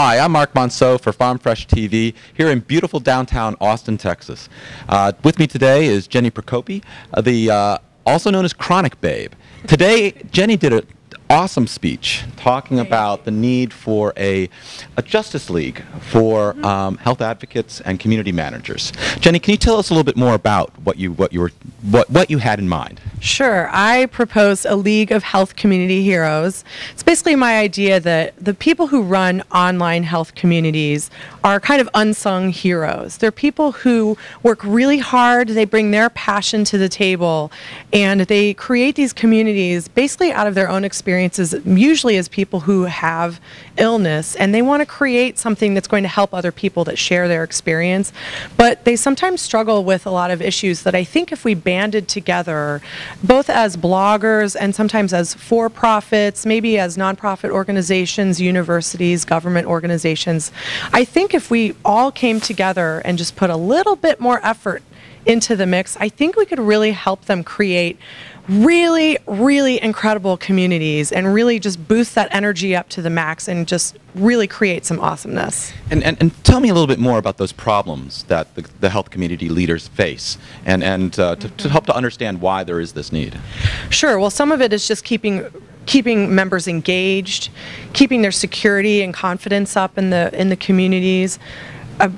Hi, I'm Mark Monceau for Farm Fresh TV here in beautiful downtown Austin, Texas. With me today is Jenni Prokopy, also known as Chronic Babe. Today, Jenni did an awesome speech talking about the need for a Justice League for health advocates and community managers. Jenni, can you tell us a little bit more about what you had in mind? Sure. I proposed a League of Health Community Heroes. It's basically my idea that the people who run online health communities are kind of unsung heroes. They're people who work really hard, they bring their passion to the table, and they create these communities basically out of their own experiences, usually as people who have illness, and they want to create something that's going to help other people that share their experience. But they sometimes struggle with a lot of issues that I think if we banded together, both as bloggers and sometimes as for-profits, maybe as nonprofit organizations, universities, government organizations, I think if we all came together and just put a little bit more effort into the mix, I think we could really help them create really, really incredible communities and really just boost that energy up to the max and just really create some awesomeness. And tell me a little bit more about those problems that the health community leaders face and to help to understand why there is this need. Sure. Well, some of it is just keeping members engaged, keeping their security and confidence up in the communities.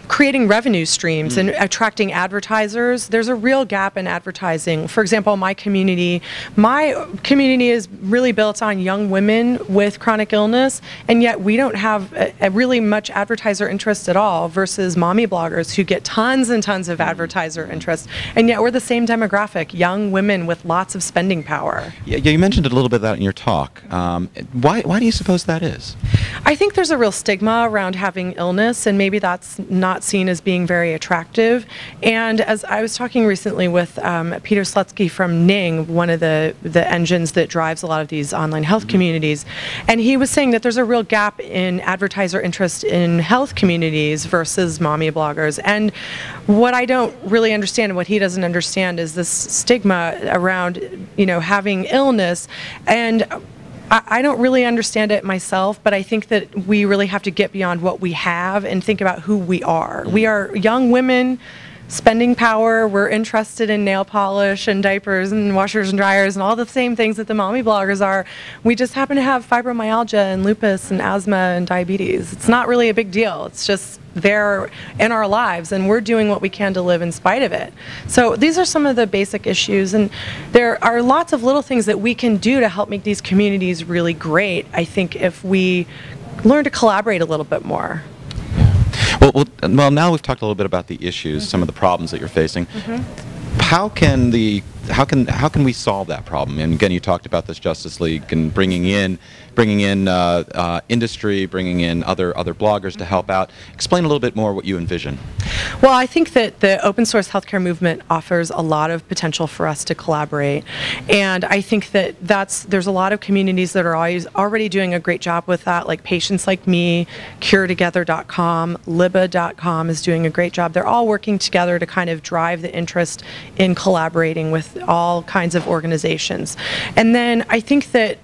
Creating revenue streams and attracting advertisers. There's a real gap in advertising. For example, my community is really built on young women with chronic illness, and yet we don't have a really much advertiser interest at all versus mommy bloggers who get tons and tons of advertiser interest. And yet we're the same demographic, young women with lots of spending power. Yeah, you mentioned a little bit of that in your talk. Why do you suppose that is? I think there's a real stigma around having illness, and maybe that's not seen as being very attractive. And as I was talking recently with Peter Slutsky from Ning, one of the engines that drives a lot of these online health communities, and he was saying that there's a real gap in advertiser interest in health communities versus mommy bloggers. And what I don't really understand and what he doesn't understand is this stigma around, having illness. And I don't really understand it myself, but I think that we really have to get beyond what we have and think about who we are. We are young women, spending power. We're interested in nail polish and diapers and washers and dryers and all the same things that the mommy bloggers are. We just happen to have fibromyalgia and lupus and asthma and diabetes. It's not really a big deal. It's just there in our lives, and we're doing what we can to live in spite of it. So these are some of the basic issues, and there are lots of little things that we can do to help make these communities really great, I think, if we learn to collaborate a little bit more. Well, now we've talked a little bit about the issues, some of the problems that you're facing. How can we solve that problem? And again, you talked about this Justice League and bringing in industry, bringing in other bloggers to help out. Explain a little bit more what you envision. Well, I think that the open source healthcare movement offers a lot of potential for us to collaborate, and I think that there's a lot of communities that are already doing a great job with that, like Patients Like Me, CureTogether.com, Libba.com is doing a great job. They're all working together to kind of drive the interest in collaborating with all kinds of organizations. And then I think that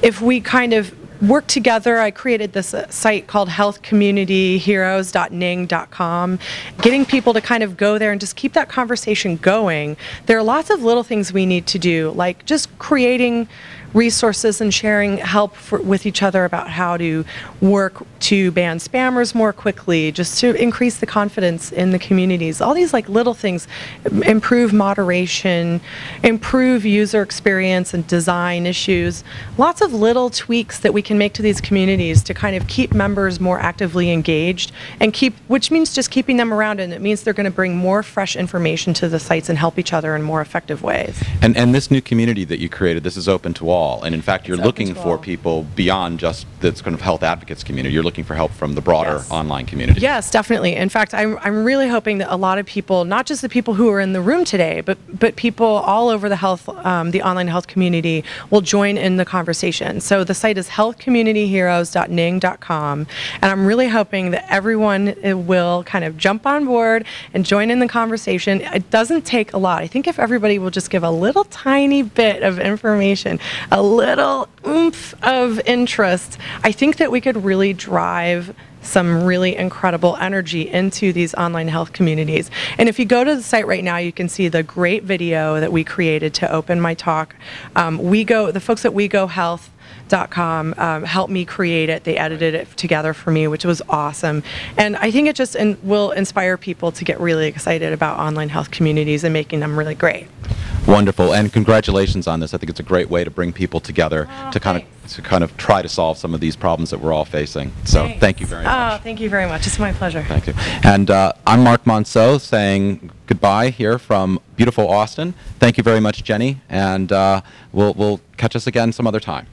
if we kind of work together, I created this site called healthcommunityheroes.ning.com, getting people to kind of go there and just keep that conversation going. There are lots of little things we need to do, like just creating resources and sharing help with each other about how to work to ban spammers more quickly, just to increase the confidence in the communities. All these like little things, improve moderation, improve user experience and design issues. Lots of little tweaks that we can make to these communities to kind of keep members more actively engaged and which means just keeping them around, and it means they're going to bring more fresh information to the sites and help each other in more effective ways. And this new community that you created, this is open to all. And in fact, you're looking for people beyond just this kind of health advocates community. You're looking for help from the broader online community. Yes, definitely. In fact, I'm really hoping that a lot of people, not just the people who are in the room today, but people all over the online health community will join in the conversation. So the site is healthcommunityheroes.ning.com, and I'm really hoping that everyone will kind of jump on board and join in the conversation. It doesn't take a lot. I think if everybody will just give a little tiny bit of information, a little oomph of interest, I think that we could really drive some really incredible energy into these online health communities. And if you go to the site right now, you can see the great video that we created to open my talk. The folks at WeGoHealth.com helped me create it. They edited it together for me, which was awesome. And I think it just will inspire people to get really excited about online health communities and making them really great. Wonderful, and congratulations on this. I think it's a great way to bring people together to kind of try to solve some of these problems that we're all facing. So thank you very much. Oh, thank you very much. It's my pleasure. Thank you. And I'm Mark Monceau saying goodbye here from beautiful Austin. Thank you very much, Jenny, and we'll catch us again some other time.